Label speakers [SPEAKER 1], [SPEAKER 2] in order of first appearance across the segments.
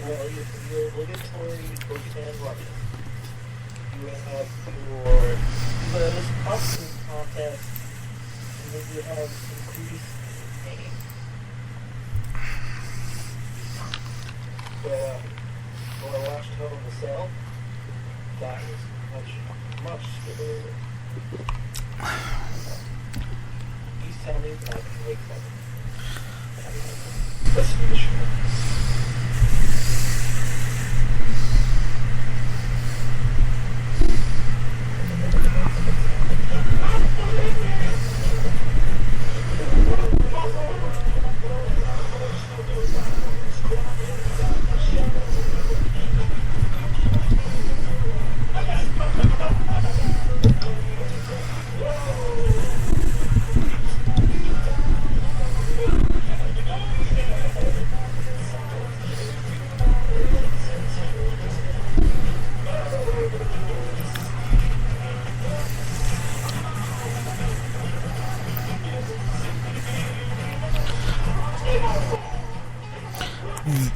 [SPEAKER 1] Well, your obligatory boogeyman running. You have your most costume contest, and then you have increased name. But when I watched Hell in the Cell, that was much scarier. Please tell me that I can wake up. Listen to the show.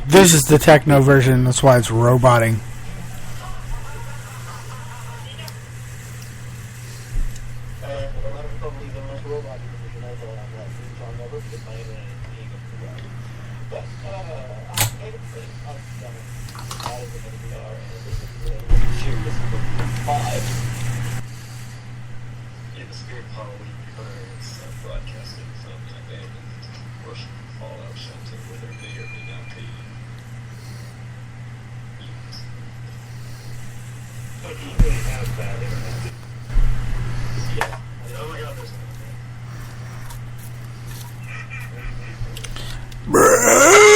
[SPEAKER 2] This is the techno version, that's why it's roboting. Brains!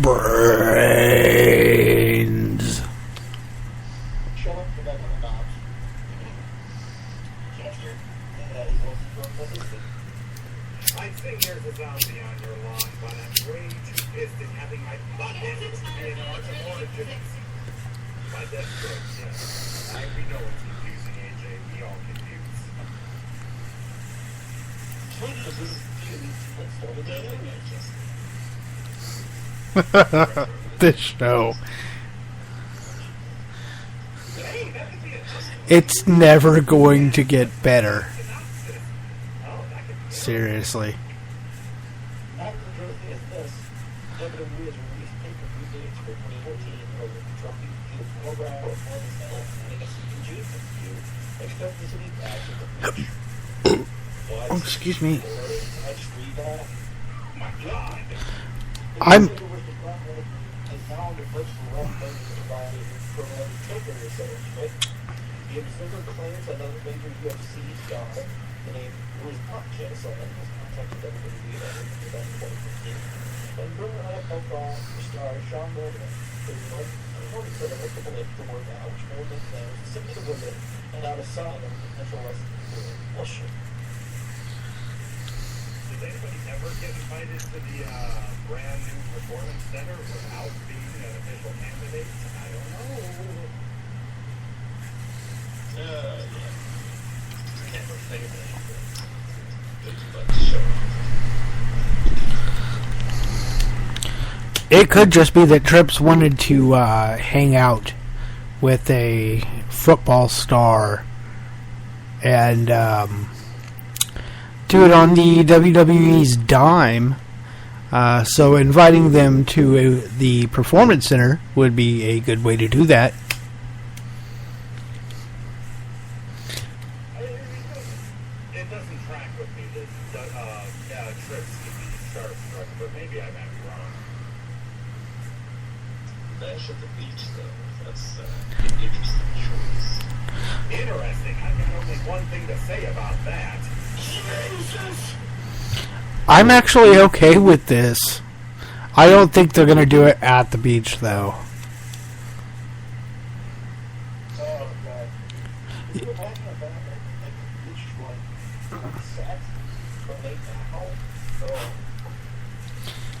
[SPEAKER 2] Brains.
[SPEAKER 3] I'd say there's a zombie on your lawn, but I'm way too pissed at having my butt ends to be an origin. My death strokes, yeah. We know it's confusing, AJ. We all confused.
[SPEAKER 2] This show. It's never going to get better. Seriously. Oh, excuse me. I'm.
[SPEAKER 1] The Observer claims another major UFC star, the name was not Jensen, has contacted WWE in 2015. And Brooklyn NFL star Sean Morgan is reported for the multiple lift to work out, which Morgan claims is simply the visit and not a sign of potential wrestling career. Bullshit.
[SPEAKER 3] Does anybody ever get invited to the brand new performance center without being an official candidate? I don't know.
[SPEAKER 2] It could just be that Trips wanted to hang out with a football star and do it on the WWE's dime. So inviting them to the Performance Center would be a good way to do that.
[SPEAKER 3] It doesn't track with me that Trips could be starstruck, but maybe I might be wrong.
[SPEAKER 4] Bash at the beach, though. That's an interesting choice.
[SPEAKER 3] Interesting. I've got only one thing to say about that. Jesus!
[SPEAKER 2] I'm actually okay with this. I don't think they're going to do it at the beach, though.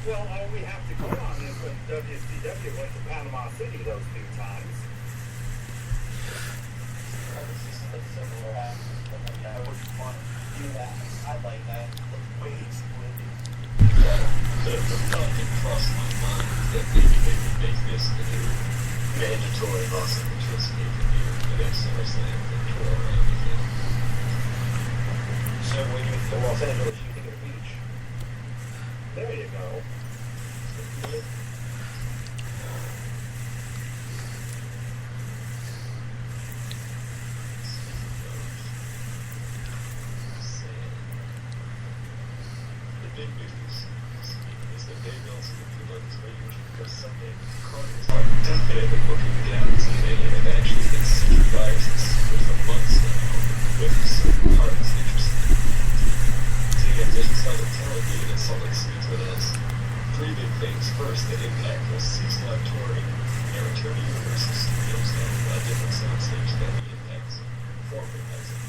[SPEAKER 3] Well, all we have to go on is when WCW went to Panama City those two times.
[SPEAKER 1] This is a similar aspect, but I mean, I wouldn't want to do that. I'd like that. The way it's living.
[SPEAKER 4] The thought that crossed my mind that maybe they would make this the new mandatory Los Angeles pay-per-view against SummerSlam and draw everything.
[SPEAKER 1] So when you think of Los Angeles, you think of the beach.
[SPEAKER 3] There you go.
[SPEAKER 4] The big news is that Dave Nelson and Drew Levins radio because Sunday Cardinals are definitely looking down today and have actually been seeking biases for months now with some Cardinals interest. TM just held a talent meeting in Salt Lake City to announce three big things. First, that Impact will cease live touring and return to Universal Studios on a different soundstage than the Impact's former housing.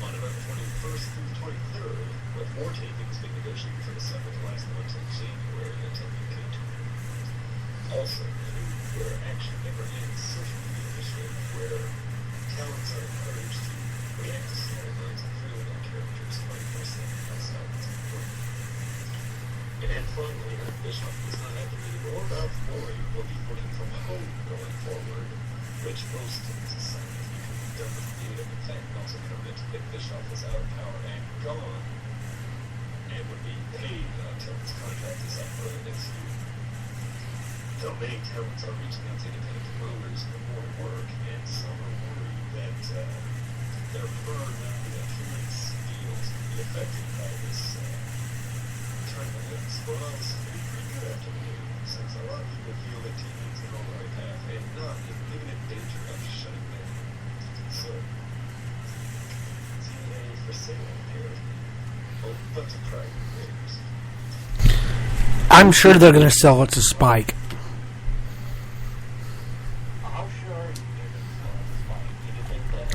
[SPEAKER 4] On November 21st through the 23rd, with more tapings being negotiated for December to last until January until UK tour. Also, we're actually never in social media initiative where talents are encouraged to react to storylines and feel their characters 24/7 outside the work. And finally, Bischoff does not have to be or Ralph Lauren will be working from home going forward, which most societies could be done with data. In fact, also commented that Bischoff was out of power and gone, and would be paid until his contract is up early next year. Though many talents are reaching out to independent promoters for more work, and some are worried that their per-appearance deals could be affected by this turn of events. Well, it's pretty good after the game, since a lot of people feel that TV is the right path and not even in danger of shutting down. So, TNA for sale, apparently. Oh, but to private players.
[SPEAKER 2] I'm sure they're going to sell it to Spike.
[SPEAKER 1] How sure are you they're going to sell it to Spike? Do you think that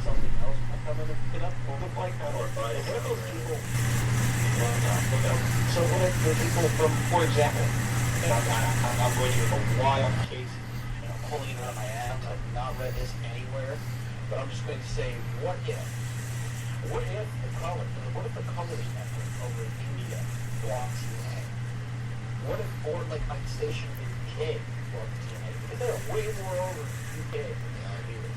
[SPEAKER 1] something else might come in and pick it up? Or look like that?
[SPEAKER 4] Or buy it
[SPEAKER 1] What if those
[SPEAKER 4] outright.
[SPEAKER 1] people... So what if the people from, for example, and I'm going to give a wild case, and I'm pulling it out of my ass, I've not read this anywhere, but I'm just going to say, what if the Comedy Network over in India blocks TNA? What if, or like a station in UK blocks TNA? Because they're way more over in UK than they are here.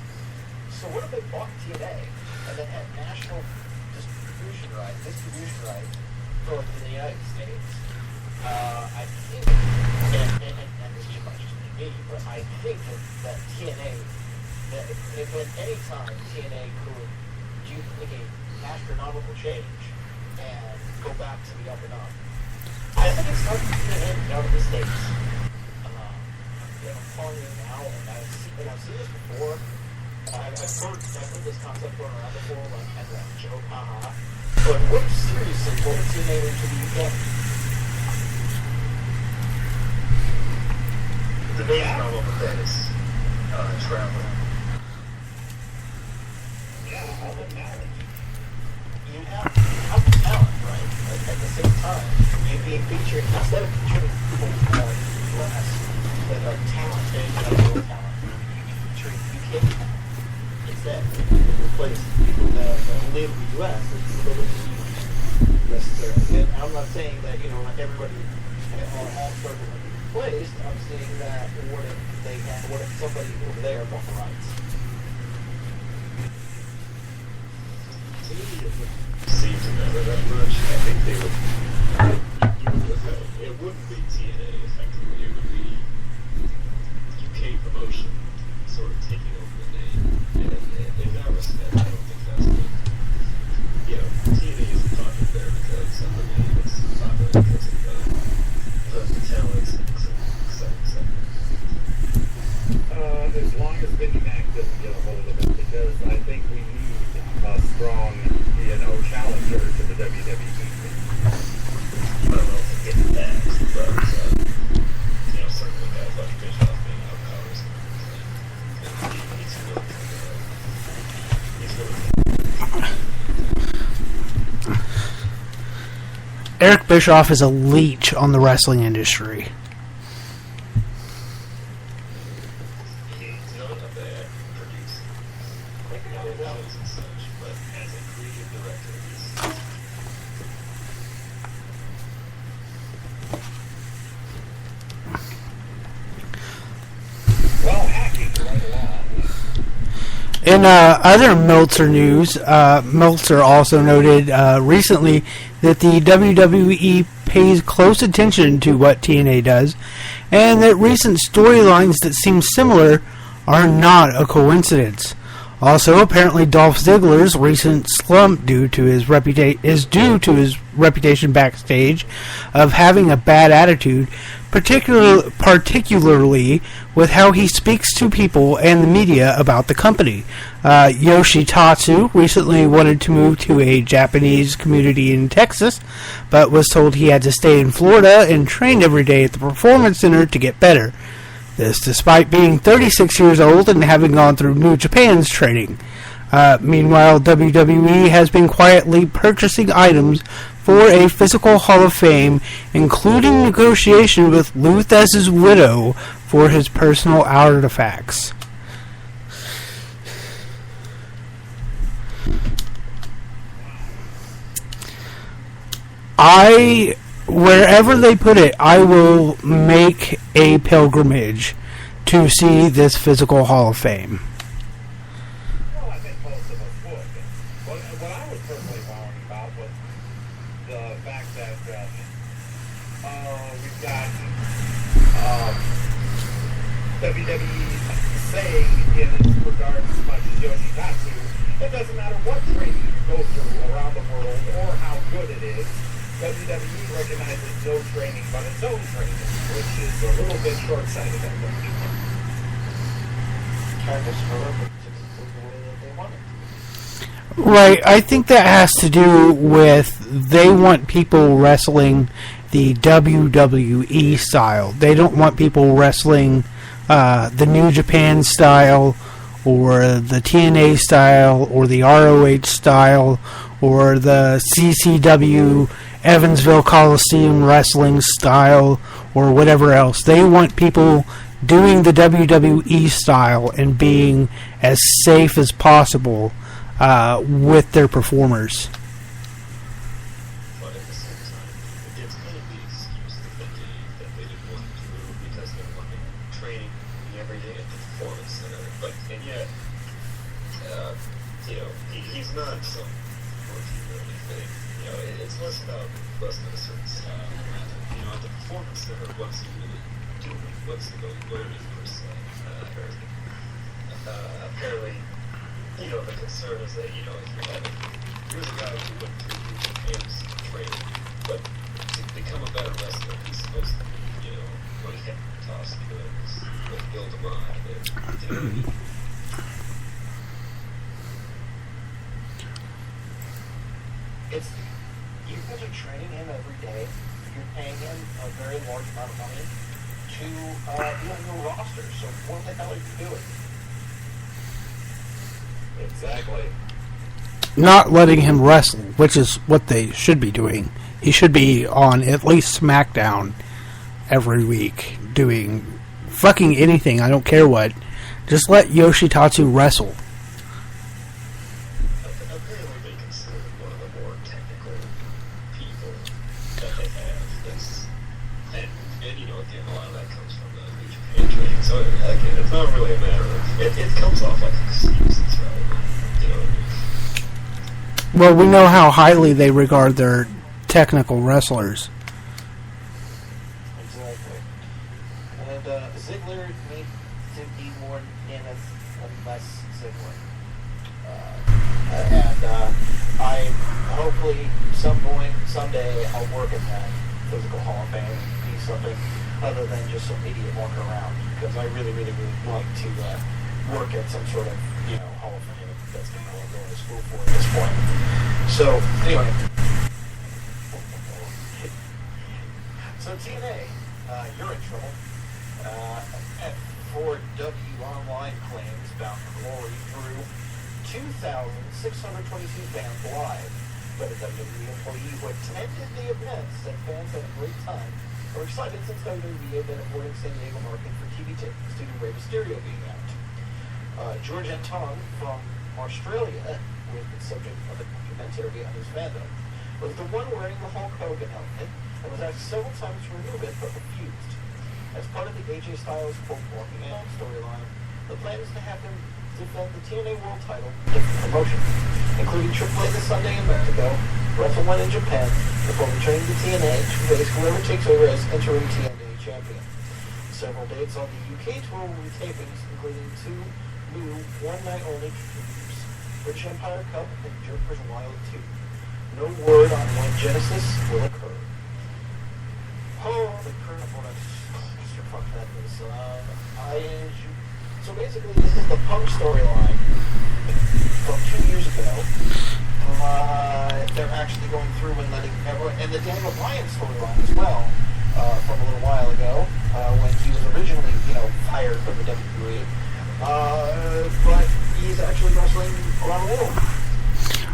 [SPEAKER 1] So what if they bought TNA and then had national distribution rights for the United States? I think, and this is not just me, but I think that TNA, that if at any time TNA could do like a astronomical change and go back to the up and up, I think it's time for TNA out of the States. I'm calling it now, and I've seen this before. I've heard this concept going around before, like as a joke, haha. But what seriously, what would TNA do to the UK?
[SPEAKER 4] The main problem with that is travel.
[SPEAKER 3] Yeah, all that matters.
[SPEAKER 1] You have the talent, right? Like, at the same time, you'd be featured, instead of featuring people less that are talented and real talent, you'd be featuring UK talent instead. You replace people that live in the US and still live in the US necessarily. And I'm not saying that, not everybody on all circles would be replaced. I'm saying that what if somebody over there bought the rights?
[SPEAKER 4] Seem to matter that much. I think they would do it without. It wouldn't be TNA effectively. It would be UK promotion sort of taking over the name. And in that respect, I don't think that's good. TNA is popular there because of the name. It's popular because of the talents, etc.
[SPEAKER 3] As long as Vinnie Mac doesn't get a hold of it, because I think we need a strong, challenger to the WWE.
[SPEAKER 4] I don't know if they get that, but certainly guys like Bischoff being out of powers. He's really
[SPEAKER 2] Eric Bischoff is a leech on the wrestling industry.
[SPEAKER 4] bad producing, shows and such, but as a creative director, he's
[SPEAKER 3] Well, hacking right along.
[SPEAKER 2] In other Meltzer news, Meltzer also noted recently that the WWE pays close attention to what TNA does, and that recent storylines that seem similar are not a coincidence. Also, apparently Dolph Ziggler's recent slump is due to his reputation backstage of having a bad attitude, particularly with how he speaks to people and the media about the company. Yoshitatsu recently wanted to move to a Japanese community in Texas, but was told he had to stay in Florida and train every day at the Performance Center to get better. This despite being 36 years old and having gone through New Japan's training. Meanwhile, WWE has been quietly purchasing items for a physical Hall of Fame, including negotiation with Luthez' widow for his personal artifacts. Wherever they put it, I will make a pilgrimage to see this physical Hall of Fame.
[SPEAKER 3] Well, I think most of us would. What I was personally wondering about was the fact that we've got WWE saying in regards as much as Yoshitatsu, it doesn't matter what training you go through around the world or how good it is, WWE recognizes no training but its own training, which is a little bit short-sighted, I think.
[SPEAKER 1] Kind of screw up the way that they want it.
[SPEAKER 2] Right, I think that has to do with they want people wrestling the WWE style. They don't want people wrestling the New Japan style or the TNA style or the ROH style or the CCW Evansville Coliseum wrestling style or whatever else. They want people doing the WWE style and being as safe as possible with their performers.
[SPEAKER 4] But at the same time, it's kind of the excuse that they didn't want to do because they wanted training every day at the Performance Center. But and yet, he's not some rookie or anything. It's less about wrestling a certain style. At the Performance Center, what's he really doing? What's he really learning per se? Apparently, the concern is that, here's a guy who went through Japan's training, but to become a better wrestler, he's supposed to be, when he hit toss goods, build him on, and,
[SPEAKER 1] You guys are training him every day. You're paying him a very large amount of money to be on your roster. So what the hell are you doing?
[SPEAKER 3] Exactly.
[SPEAKER 2] Not letting him wrestle, which is what they should be doing. He should be on at least SmackDown every week, doing fucking anything, I don't care what. Just let Yoshitatsu wrestle.
[SPEAKER 4] Apparently they consider him one of the more technical people that they have. And again, a lot of that comes from the New Japan training. So, again, it's not really a matter of... It comes off like excuses, rather than,
[SPEAKER 2] Well, we know how highly they regard their technical wrestlers.
[SPEAKER 1] Exactly. And Ziggler needs to be more Nemeth and less Ziggler. I hopefully someday I'll work in that physical Hall of Fame and be something other than just some idiot walking around, because I really, really, really like to work at some sort of Hall of Fame. That's kind of what I'm going to school for at this point. So anyway. So TNA, you're in trouble. F4W Online claims Bound for Glory drew 2,622 fans live, but a WWE employee who attended the event said fans had a great time. We're excited since WWE had been avoiding San Diego market for TV tickets due to Rey Mysterio being out. George Anton from Australia, who was the subject of a documentary on his fandom, was the one wearing the Hulk Hogan outfit and was asked several times to remove it but refused. As part of the AJ Styles quote walking out storyline, the plan is to have him defend the TNA World title in different promotions, including AAA this Sunday in Mexico, Wrestle One in Japan, before returning to TNA to face whoever takes over as interim TNA champion. Several dates on the UK tour will be tapings, including 2 new one-night-only tours, British Empire Cup and Jerkers Wild 2. No word on when Genesis will occur. Oh, the current what fuck that is. So basically, this is the Punk storyline from 2 years ago. They're actually going through and letting everyone, and the Daniel Bryan storyline as well, from a little while ago, when he was originally, fired from the WWE. But he's actually wrestling around the world.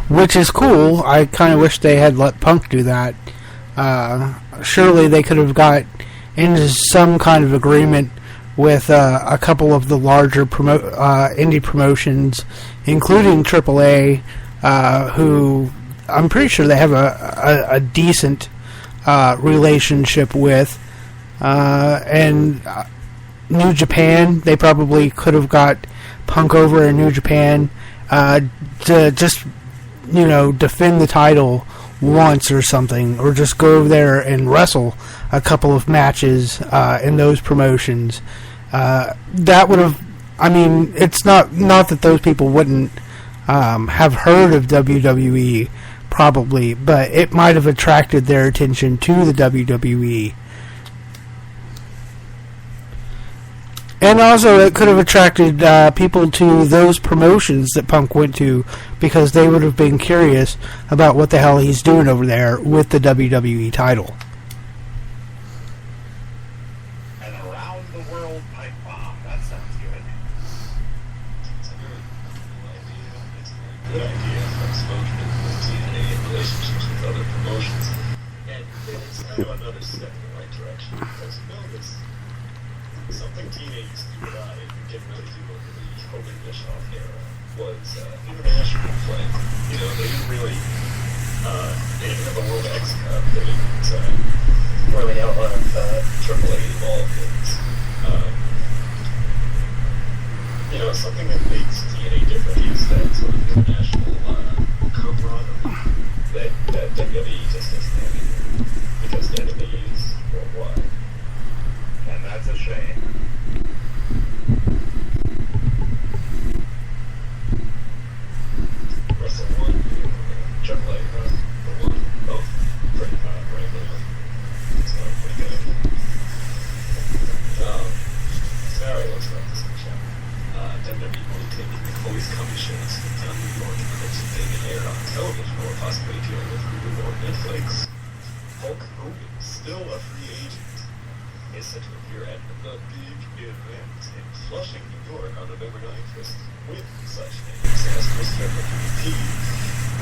[SPEAKER 2] Which is cool. I kind of wish they had let Punk do that. Surely they could have got into some kind of agreement with a couple of the larger indie promotions, including AAA, who I'm pretty sure they have a decent relationship with. And New Japan, they probably could have got Punk over in New Japan to just, defend the title once or something, or just go over there and wrestle a couple of matches in those promotions. That would have, it's not that those people wouldn't have heard of WWE, probably, but it might have attracted their attention to the WWE. And also, it could have attracted people to those promotions that Punk went to, because they would have been curious about what the hell he's doing over there with the WWE title.
[SPEAKER 3] An around the world pipe bomb. That sounds good.
[SPEAKER 4] It's a very cool idea. It's a very good idea for exposure to the TNA and relationships with other promotions. And it's kind of another step in the right direction, because this something TNA used to do that it didn't really do over the Hogan Bischoff era was international play. They didn't really they didn't have a World X Cup. They didn't really have a lot of AAA involved in something that makes TNA different is that sort of international camaraderie that WWE just doesn't have anymore, because WWE is worldwide.
[SPEAKER 3] And that's a shame.
[SPEAKER 4] Wrestle One, AAA, the One, both pretty rambling. It's not pretty good. Sorry, let's wrap this up, shall we? WWE will be taking the Chloe's Comedy shows down New York and hopes being aired on television or possibly appearing with Hulu or Netflix. Hulk Hogan, still a free agent, is set to appear at the big event in Flushing, New York on November 9th with such names as Christopher MVP,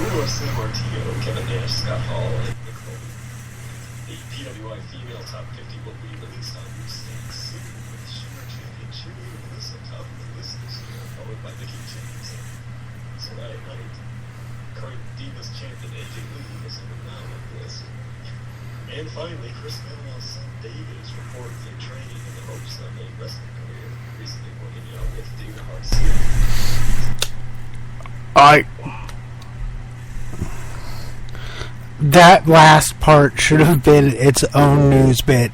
[SPEAKER 4] Bruno Sammartino, Kevin Nash, Scott Hall, and Nick Hogan. The PWI Female Top 50 will be released on newsstands soon, with Shimmer Champion Cheerleader Melissa topping the list this year, followed by Mickey James. So that night, current Divas champion AJ Lee is in the nominee list. And finally, Chris Manuel's son David is reportedly training in the hopes of a wrestling career, recently working out with David Garcia.
[SPEAKER 2] That last part should have been its own news bit,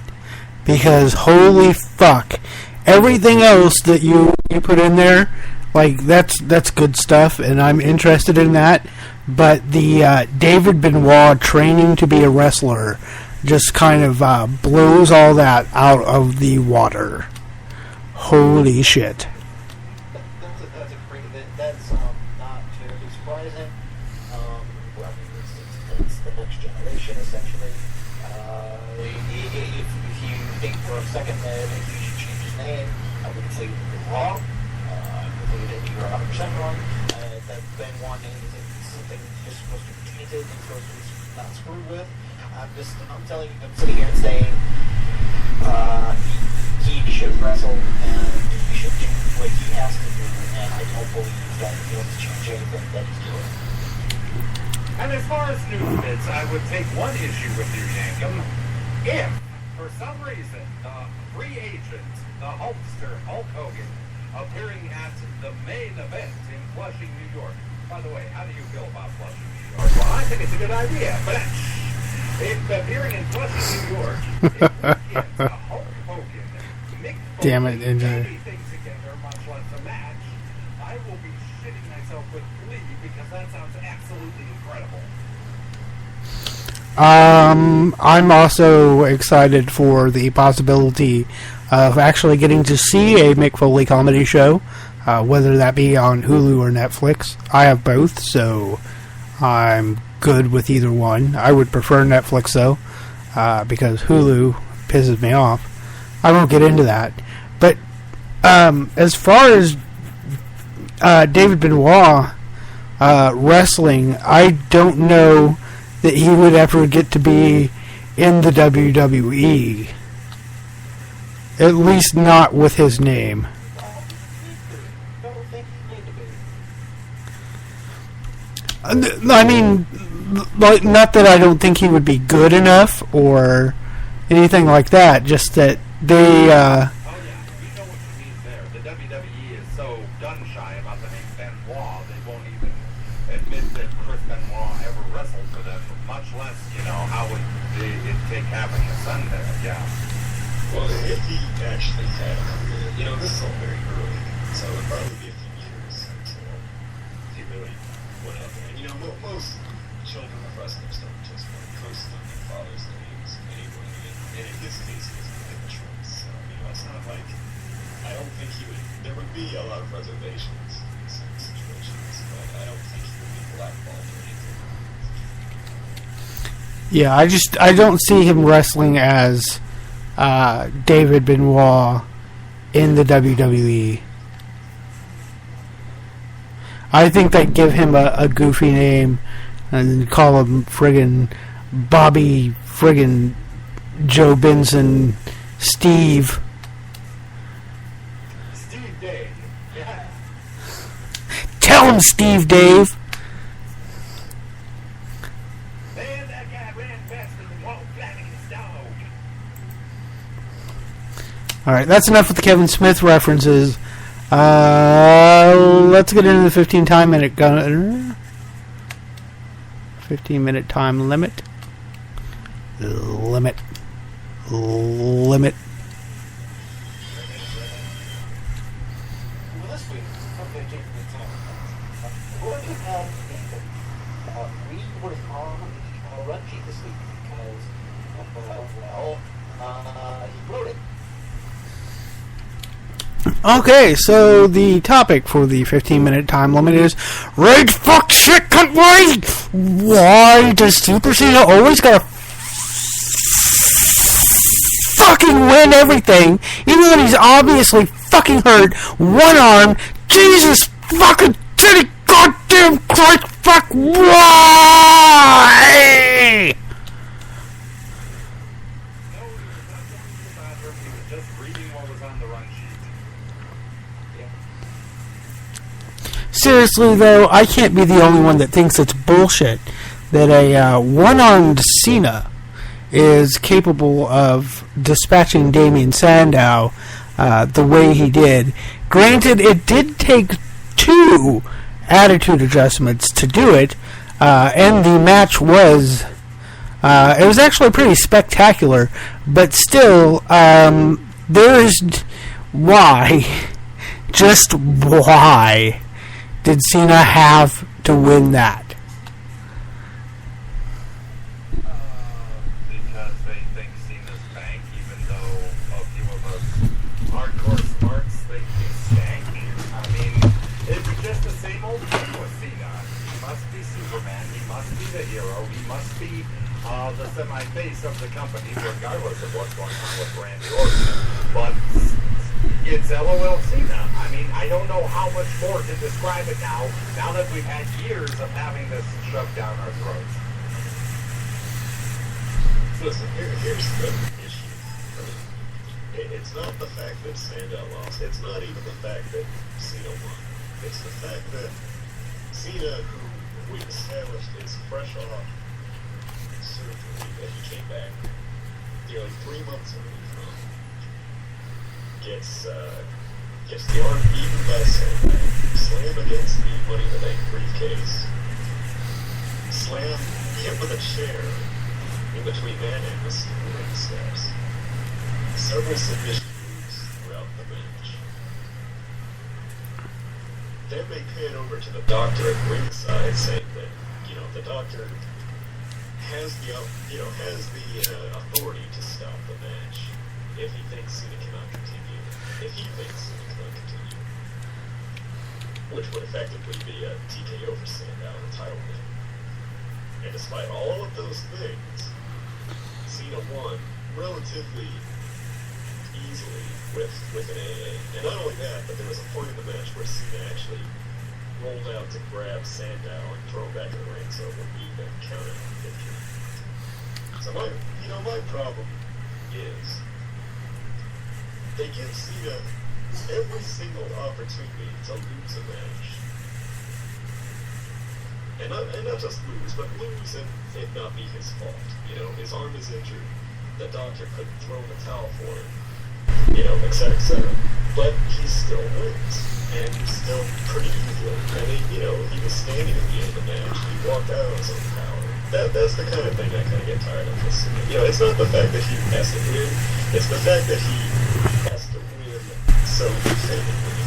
[SPEAKER 2] because holy fuck, everything else that you put in there, that's good stuff, and I'm interested in that. But the David Benoit training to be a wrestler just kind of blows all that out of the water. Holy shit.
[SPEAKER 1] That's a great event. That's not terribly surprising. It's the next generation, essentially. If you think for a second that he should change his name, I wouldn't say you're wrong. I believe that you're 100% wrong. That Benoit name is something just supposed to be tainted and supposed to be not screwed with. I'm telling you, I'm sitting here and saying he should wrestle, and he should do what he has has to do, and I don't believe that he's going to change anything that he's doing.
[SPEAKER 3] And as far as news bits, I would take one issue with you, Yankum. If, for some reason, the free agent, the Hulkster, Hulk Hogan, appearing at the main event in Flushing, New York. By the way, how do you feel about Flushing, New York? Well, I think it's a good idea, but if appearing in Flushing, New York, it's a Hulk Hogan, Mick
[SPEAKER 2] Damn it,
[SPEAKER 3] Foley,
[SPEAKER 2] NJ.
[SPEAKER 3] everything together, much less a match, I will be shitting myself with glee because that sounds absolutely incredible.
[SPEAKER 2] I'm also excited for the possibility of actually getting to see a Mick Foley comedy show, whether that be on Hulu or Netflix. I have both, so I'm good with either one. I would prefer Netflix, though, because Hulu pisses me off. I won't get into that. But as far as David Benoit wrestling, I don't know that he would ever get to be in the WWE. At least not with his name. I mean, not that I don't think he would be good enough or anything like that, just that they...
[SPEAKER 3] Oh yeah, you know what you mean there. The WWE is so gun-shy about the name Benoit, they won't even admit that Chris Benoit ever wrestled for them, much less, how would it take having a son there, yeah.
[SPEAKER 4] Well, if he actually had a career, this is all very early, so it would probably be a few years until he really went up there. Most children of wrestlers don't just want to coast on their father's names anyway, and in his case, he doesn't have a choice. So, it's not like, I don't think there would be a lot of reservations in some situations, but I don't think he would be blackballed or anything.
[SPEAKER 2] Yeah, I don't see him wrestling as David Benoit in the WWE. I think they'd give him a goofy name and call him friggin' Bobby friggin' Joe Benson Steve.
[SPEAKER 3] Steve Dave, yeah.
[SPEAKER 2] Tell him Steve Dave.
[SPEAKER 3] Man, that guy ran faster than Walt Flanagan's dog.
[SPEAKER 2] Alright, that's enough with the Kevin Smith references. Let's get into the 15 minute time limit. Limit.
[SPEAKER 1] Well, this week, okay, taking the time. What we had we was on the run sheet this week because, he wrote it.
[SPEAKER 2] Okay, so the topic for the 15-minute time limit is Rage Fuck Shit Cunt Rage! Why does Super Cena always gotta fucking win everything, even when he's obviously fucking hurt, one arm? Jesus fucking city goddamn Christ fuck, why?
[SPEAKER 3] No, he was not going to the bathroom, he was just reading what was on the run sheet.
[SPEAKER 2] Seriously, though, I can't be the only one that thinks it's bullshit that a one-armed Cena is capable of dispatching Damien Sandow the way he did. Granted, it did take 2 attitude adjustments to do it, and the match was... it was actually pretty spectacular, but still, there's... Why? Just why did Cena have to win that?
[SPEAKER 3] Because they think Cena's bank, even though a few of us hardcore smarts think he's stank. I mean, it's just the same old thing with Cena. He must be Superman, he must be the hero, he must be the semi-face of the company, regardless of what's going on with Randy Orton. But it's LOL Cena. I mean, I don't know how much more to describe it now that we've had years of having this shoved down our throats.
[SPEAKER 4] Listen, here's the issue. It's not the fact that Sandow lost. It's not even the fact that Cena won. It's the fact that Cena, who we established is fresh off surgery, that he came back nearly 3 months removed from, gets the arm beaten by Sandow, slam against the Money in the Bank briefcase, slam hit with a chair in between that and the ring steps. Several submission moves throughout the match. Then they pan over to the doctor at ringside, saying that, the doctor has the authority to stop the match if he thinks Cena cannot continue. If he thinks Cena cannot continue, which would effectively be a TKO for Sandow in the title win. And despite all of those things, Cena won relatively easily with an AA. And not only that, but there was a point in the match where Cena actually rolled out to grab Sandow and throw him back in the ring, so it would be the counter victory. So my problem is they give Cena every single opportunity to lose a match. And not just lose, but lose and it not be his fault. His arm is injured, the doctor couldn't throw in the towel for him, et cetera, et cetera. But he still wins, and still pretty easily. I mean, he was standing at the end of the match, he walked out on his own power. That's the kind of thing I kind of get tired of listening. It's not the fact that he has to win, it's the fact that he has to win so definitively.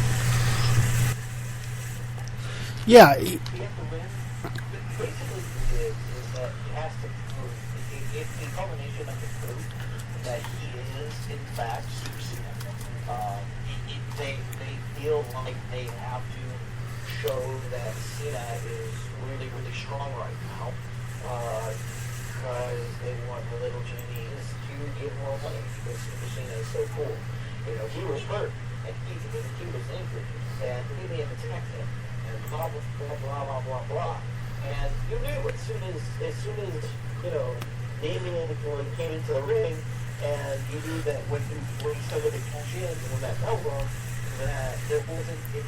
[SPEAKER 2] Yeah.
[SPEAKER 1] He has to win. Basically, it is that he has to prove, it's the culmination of the proof that he is, in fact, Super Cena. They feel like they have to show that Cena is really, really strong right now, because they want the little genies to give more money because Super Cena is so cool. He was hurt, and he was injured, and he didn't attack him, and blah, blah, blah, blah, blah, blah, blah. And you knew as soon as Damien came into the ring, and you knew that when he started to cash in and when that bell rung, that there wasn't the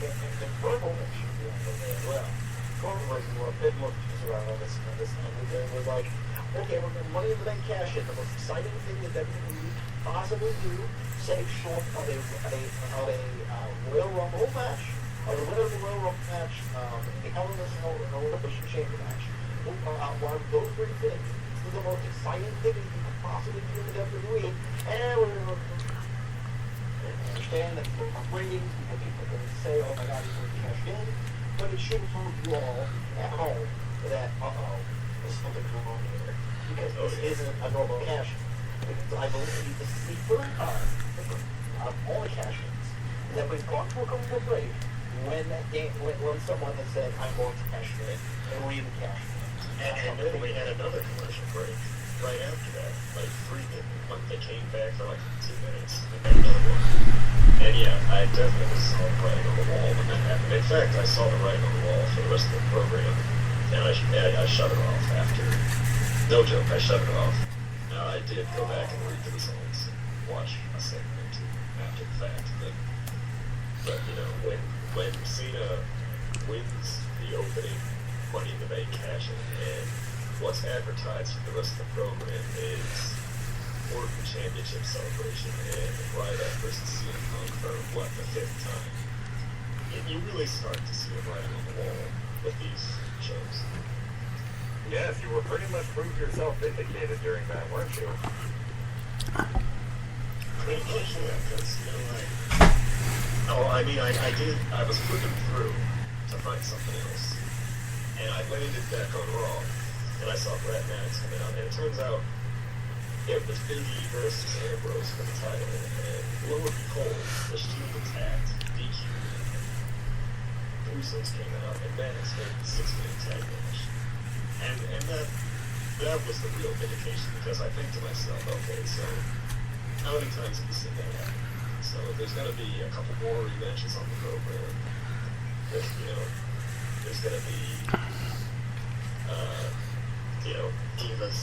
[SPEAKER 1] verbal that she was doing as well. Corbin was a bit more around on this time. It was like, okay, we're going to Money in the Bank cash in. The most exciting thing that WWE possibly do, save short of a Royal Rumble match, or the winner of the Royal Rumble match, the Hell in a Cell, or the Elimination Chamber match. One of those three things. This is the most exciting thing that you could possibly do in the WWE, and we're going to understand that for ratings, people can say, oh my god, he's going to cash in, but it shouldn't hurt you all at home that, there's something wrong here, because this isn't a normal cash in. Because I believe this is the third time out of all the cash-ins that we've gone to a commercial break when someone has said, I'm going to cash in, and we even cash in.
[SPEAKER 4] And then we had another commercial break right after that, like 3 minutes. They came back for like 2 minutes, and then another one. And yeah, I definitely saw the writing on the wall when that happened. In fact, I saw the writing on the wall for the rest of the program, and I shut it off after. No joke, I shut it off. I did go back and read the results and watch a segment or two after the fact. But when Cena wins the opening Money in the Bank cash-in, and what's advertised for the rest of the program is Orton Championship celebration and Ryback versus CM Punk for the 5th time. You really start to see the writing on the wall with these shows.
[SPEAKER 3] Yes, you were pretty much proved yourself vindicated during that, weren't you?
[SPEAKER 4] Unfortunately, because I did. I was flipping through to find something else, and I landed back on Raw, and I saw Brad Maddox coming out, and it turns out it was Big E versus Ambrose for the title, and lo and behold, the Shield attacked, DQ, the Usos came out, and Maddox made the 6-man tag match. And that was the real vindication, because I think to myself, okay, so how many times have we seen that happen? So there's going to be a couple more rematches on the program. There's going to be, Divas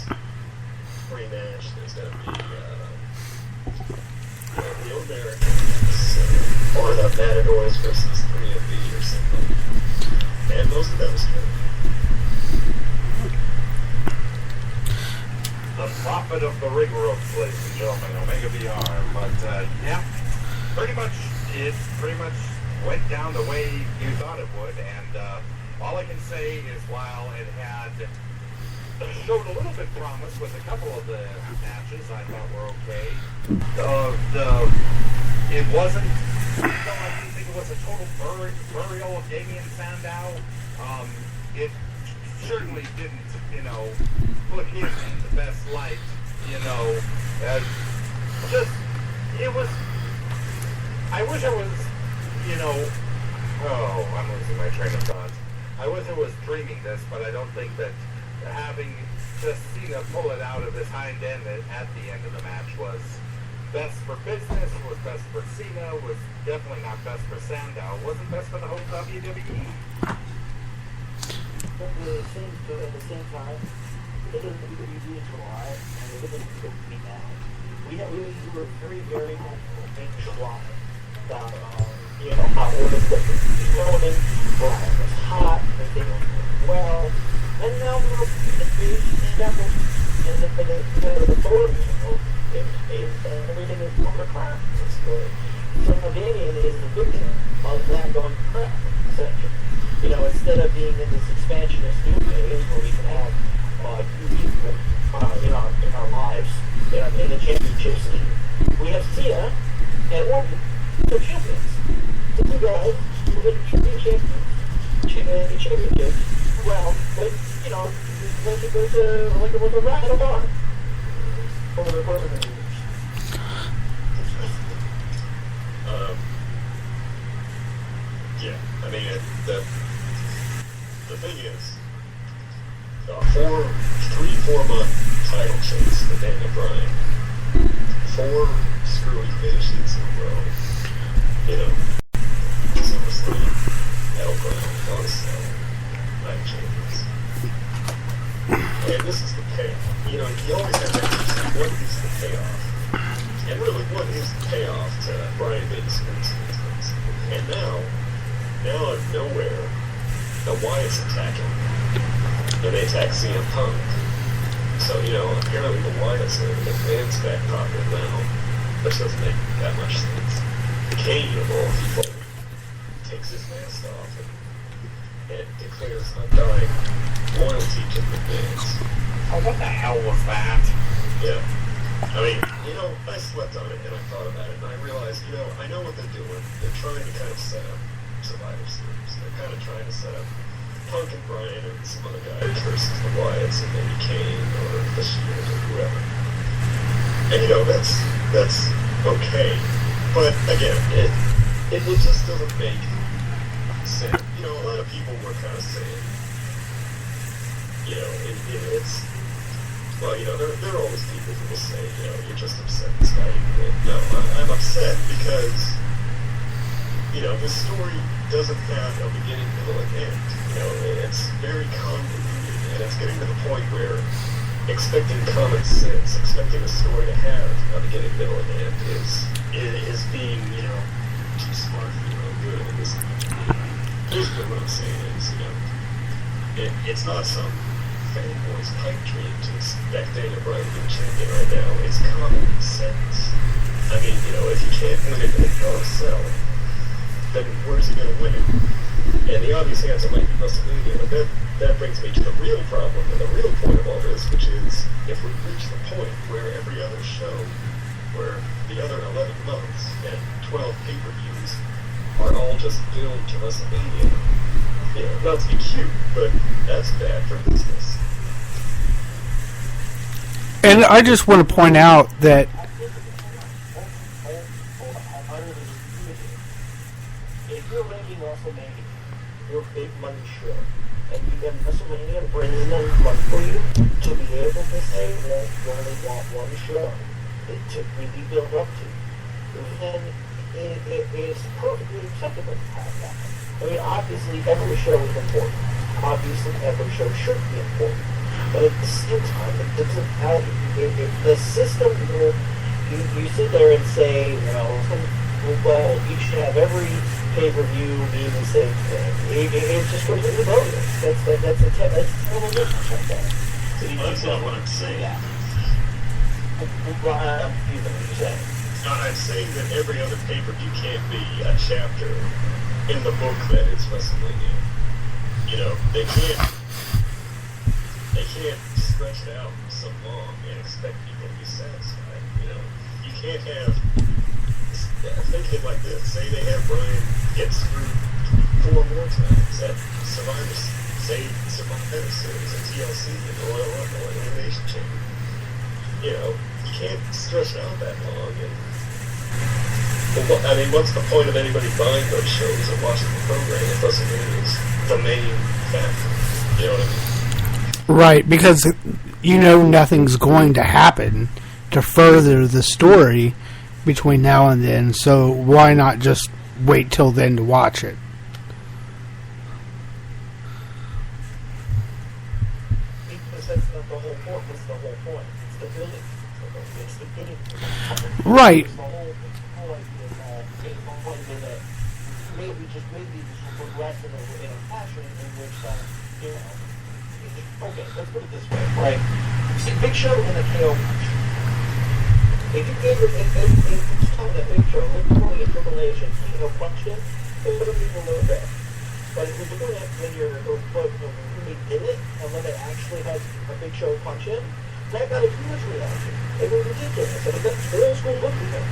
[SPEAKER 4] rematch. There's going to be The Americans, or the Matadors versus 3MB or something. And most of that was good.
[SPEAKER 3] The prophet of the ring ropes, ladies and gentlemen, Omega VR. But yeah, it pretty much went down the way you thought it would. And all I can say is while it had showed a little bit promise with a couple of the matches I thought were okay, it wasn't. I didn't think it was a total burial of Damien Sandow. It certainly didn't, put him in the best light, as just, it was, I wish I was, I'm losing my train of thought. I wish I was dreaming this, but I don't think that having just Cena pull it out of his hind end at the end of the match was best for business, was best for Cena, was definitely not best for Sandow, wasn't best for the whole WWE.
[SPEAKER 1] At the same time, it doesn't do you in July, and it doesn't do me now. We were very, very hopeful in July that, how it was flowing, Brian was hot, everything was going well, and now we're the authority, everything is over crap. So Damien is the victim of that going crap, essentially. Instead of being in this expansionist new phase where we can have people in our lives, in the championship scene, we have Cena and Orton, the champions. The two guys who win championships, well, but, like it was a rat in a bar. Over the course of the years.
[SPEAKER 4] Yeah, I mean, the thing is, 3-4 month title chase for Daniel Bryan, 4 screwy finishes in a row, SummerSlam, Battleground, Hell in a Cell, Night Champions. And this is the payoff. You always have that question, what is the payoff? And really, what is the payoff to Bryan being screwed? And now out of nowhere, the Wyatts attacking. And they attack CM Punk. So, apparently the Wyatts are in the fans' back pocket now, which doesn't make that much sense. Kane, of all people, takes his mask off and declares undying loyalty to the fans.
[SPEAKER 3] Oh, what the hell was that?
[SPEAKER 4] Yeah. I mean, I slept on it and I thought about it and I realized, I know what they're doing. They're trying to kind of set up Survivor Series. They're kind of trying to set up Punk and Bryan and some other guys versus the Wyatts and maybe Kane or the Shield or whoever. And that's okay. But again, it just doesn't make sense. A lot of people were kind of saying, it's well, there are always people who will say, you're just upset this guy didn't win. No, I'm upset because this story doesn't have a beginning, middle, and end. It's very convoluted, and it's getting to the point where expecting common sense, expecting a story to have a beginning, middle, and end is being, too smart for your own good. And this, basically what I'm saying is, it's not some fanboy's pipe dream to expect Daniel Bryan to be champion right now. It's common sense. I mean, if you can't win it in Hell in a Cell, then where's he going to win it? And the obvious answer might be WrestleMania, but that brings me to the real problem and the real point of all this, which is if we reach the point where every other show, where the other 11 months and 12 pay-per-views are all just built to WrestleMania, not to be cute, but that's bad for business.
[SPEAKER 2] And I just want to point out that
[SPEAKER 1] if you're ranking WrestleMania, your big money show, and you have WrestleMania brings enough money for you to be able to say that you only want one show to really build up to, then it's perfectly acceptable to have that. I mean, obviously every show is important. Obviously every show should be important. But at the same time, it doesn't have the system where you sit there and say, well, you should have every pay-per-view mean the same thing. It's just completely bogus. That's a terrible difference right there.
[SPEAKER 4] So that's not what I'm saying.
[SPEAKER 1] Yeah. You know what you're saying.
[SPEAKER 4] I'm saying that every other pay-per-view can't be a chapter in the book that is WrestleMania. They can't stretch it out so long and expect people to be satisfied. You can't have. Think of it like this: say they have Brian get screwed 4 more times at Survivor Series and TLC and the Royal Rumble and Elimination Chamber. You can't stretch it out that long. What's the point of anybody buying those shows and watching the program if WrestleMania is the main factor? You know what I mean?
[SPEAKER 2] Right, because nothing's going to happen to further the story between now and then, so why not just wait till then to watch it?
[SPEAKER 1] Because that's not the whole point. What's the whole point? It's the building. It's the building.
[SPEAKER 2] Right.
[SPEAKER 1] It's the whole idea that maybe just progress in a fashion in which, okay, let's put it this way, right? See, Big Show in a KO match. If you gave it, if you told that Big Show, look at a Triple H and KO punched him, it would have been a little bit. But if you're doing it when when really did it, and when they actually had a Big Show punch him, that got a huge reaction. It was ridiculous. I mean, that's the old school look at it.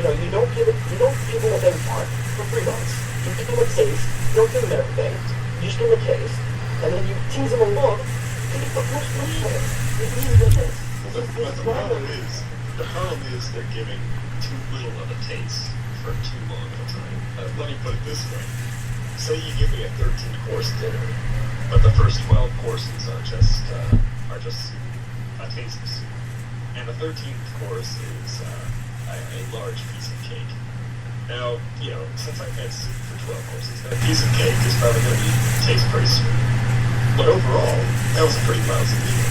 [SPEAKER 1] You don't give people what they want for 3 months. You give them a taste. You don't give them everything. You just give them a taste, and then you tease them along. And you put most money on it. It's really ridiculous.
[SPEAKER 4] But the problem is they're giving too little of a taste for too long of a time. Let me put it this way. Say you give me a 13-course dinner, but the first 12 courses are just soup, a taste of soup. And the 13th course is a large piece of cake. Now, since I've had soup for 12 courses, that piece of cake is probably going to taste pretty sweet. But overall, that was a pretty lousy meal.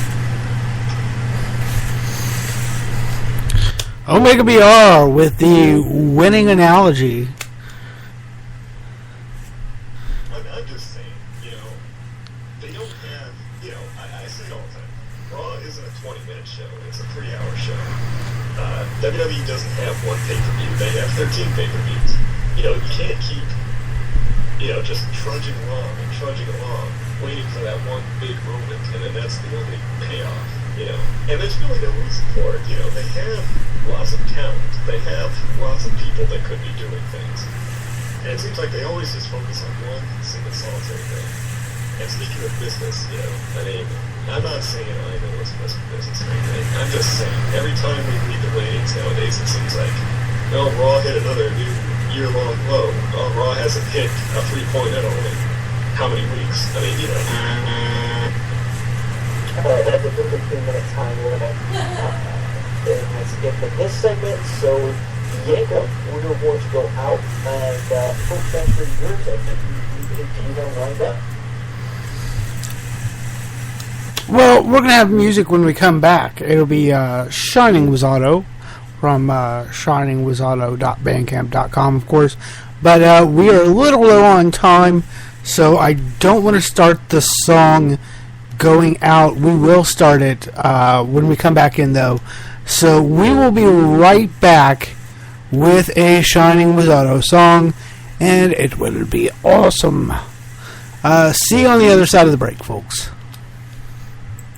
[SPEAKER 2] Omega BR with the winning analogy.
[SPEAKER 4] I'm just saying, they don't have, I say it all the time, Raw isn't a 20-minute show, it's a 3-hour show. WWE doesn't have one pay-per-view, they have 13 pay-per-views. You can't keep, just trudging along, waiting for that one big moment, and then that's the only payoff, And there's really no reason for it, they have lots of talent, they have lots of people that could be doing things. And it seems like they always just focus on one single solitary thing. And speaking of business, I'm not saying I know what's best for business or anything. I'm just saying, every time we read the ratings nowadays, it seems like, Raw hit another new year-long low. Raw hasn't hit a 3.0 in how many weeks?
[SPEAKER 1] That's a 15-minute time limit. That's it for this segment, so Yanko, we're going to go out, and folks, thanks for your segment. You want to wind up?
[SPEAKER 2] Well, we're going to have music when we come back. It'll be Shining Wizzato from shiningwizzato.bandcamp.com, of course. But we are a little low on time, so I don't want to start the song going out. We will start it when we come back in, though. So we will be right back with a Shining Wizzato song, and it will be awesome. See you on the other side of the break, folks.